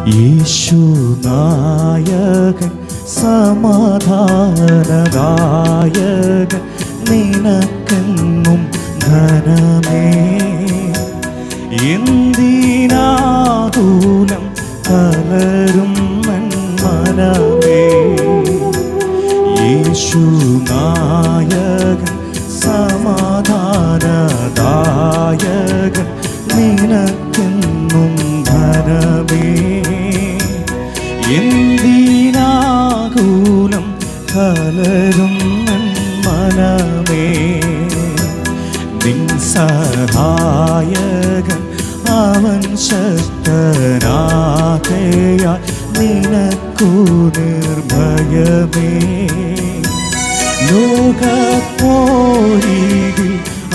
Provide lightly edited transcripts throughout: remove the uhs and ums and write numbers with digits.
യേശു നായകൻ സമാധാനദായകൻ നിനക്കെന്നും ധനമേ. എന്തിനാകുലം കലരും മനമേ. യേശു നായകൻ സമാധാനദായകൻ നിനക്കെന്നും ധനമേ. എന്തിനാകുലം കലരും മനമേ. നിൻ സഹായകൻ അവൻ ശക്തനാകയാൽ നിനക്കു നിർഭയമേ. ലോകപ്പോരിൽ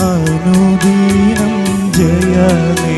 അനുദിനം ജയമേ.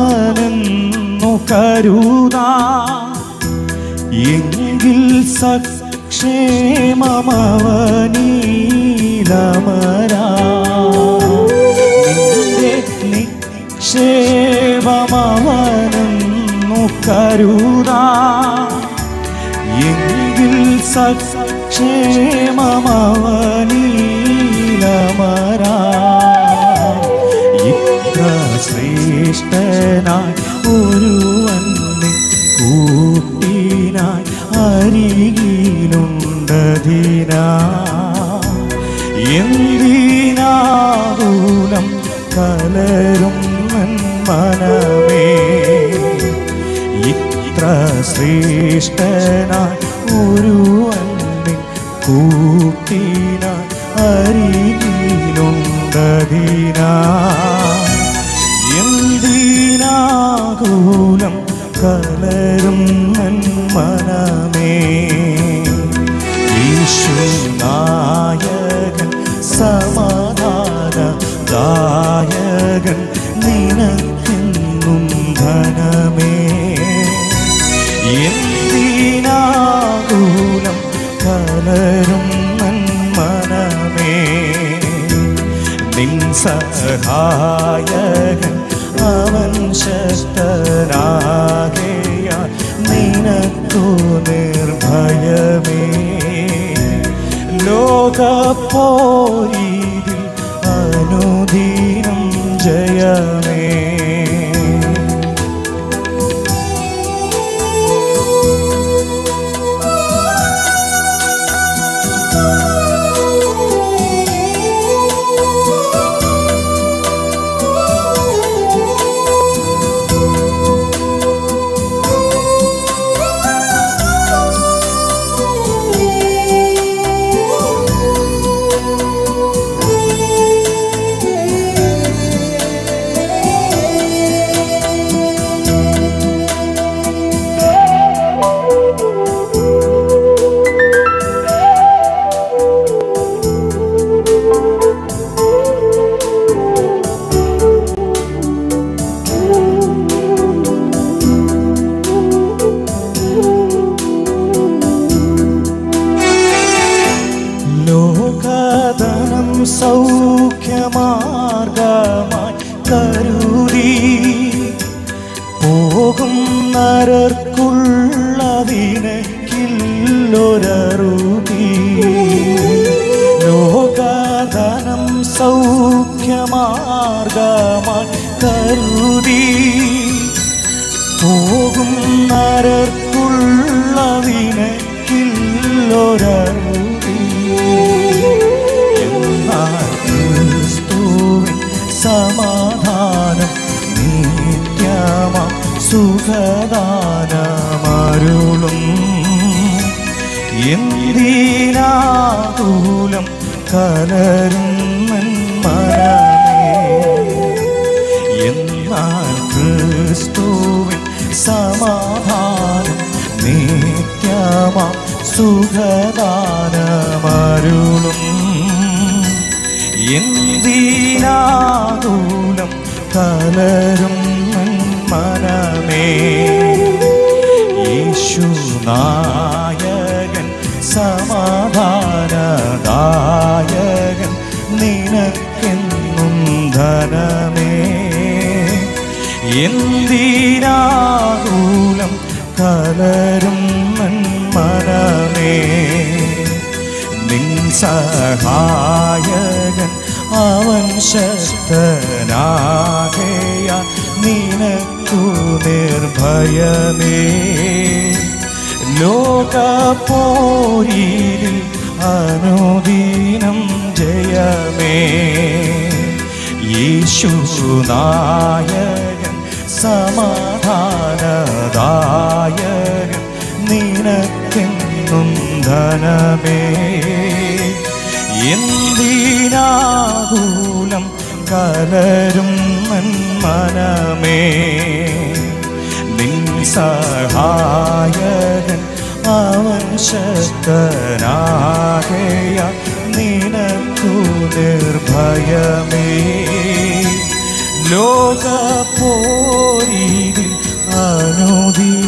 നിക്ഷേപമവനെന്നു കരുതാ എങ്കിൽ സക്ഷേമമവനീലമരാ. നിന്റെ നിക്ഷേപമവനെന്നു കരുതാ എങ്കിൽ സക്ഷേമമവനീലമരാ. ശ്രേഷ്ഠനായി ഒരുവനെ കൂട്ടിനായി അരികിലുണ്ടതിനാ. എന്തിനാകുലം കലരും മനമേ. ഇത്ര ശ്രേഷ്ഠനായി ഒരുവനെ കൂട്ടിനായി അരികിലുണ്ടതിനാ. എന്തിനാകുലം കലരും മനമേ. യേശു നായകൻ സമാധാനദായകൻ നിനക്കെന്നും ധനമേ. എന്തിനാകുലം കലരും മനമേ. നിൻ സഹായകൻ അവൻ ശക്തനാകയാൽ നിനക്കു നിർഭയമേ. ലോകപ്പോരിൽ അനുദിനം ജയമേ. ലോകധനം സൗഖ്യമാർഗമായി കരുതി പോകും നരർക്കുള്ളതിനക്കില്ലൊരറുതി. ലോകധനം സൗഖ്യമാർഗമായി കരുതി പോകും നരർക്കുള്ളതിനക്കില്ലൊരറുതി. എന്നാൽ ക്രിസ്തുവിൻ സമാധാനം സുഖദാനമരുളും എന്തിനാകുലം കലരും മനമേ എന്നാൽ ക്രിസ്തുവിൻ സമാധാനം നിത്യമാ സുഖദാനമരുളും എന്തിനാകുലം കലരും മനമേ യേശു നായകൻ സമാധാനദായകൻ നിനക്കെന്നും ധനമേ എന്തിനാകുലം കലരും മനമേ നിൻ സഹായകൻ അവൻ ശക്തനാകയാൽ നിനക്കു നിർഭയമേ ലോകപോരിൽ അനുദിനം ജയമേ യേശു നായകൻ സമാധാനദായകൻ നിനക്കെന്നും ധനമേ എന്തിനാകുലം കലരും മനമേ നിൻ സഹായകൻ അവൻ ശക്തനാകയാൽ നിനക്കു നിർഭയമേ ലോകപോരിൽ അനുദിനം